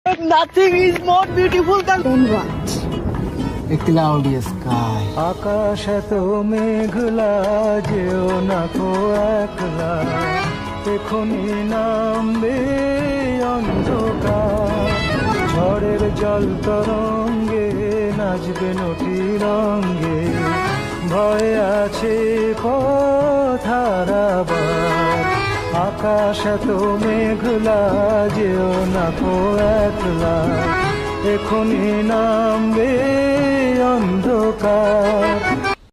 Nothing is more beautiful than what? A cloudy sky. আকাশ এত মেঘলা যেও না কো একলা, এখনি নামবে অন্ধকার। ঝড়ের জল তরঙ্গে নাচবে নটি রঙ্গে, ভয় আছে পথ হারাবার। আকাশ এত মেঘলা যেও না কো একলা, এখনি নামবে অন্ধকার।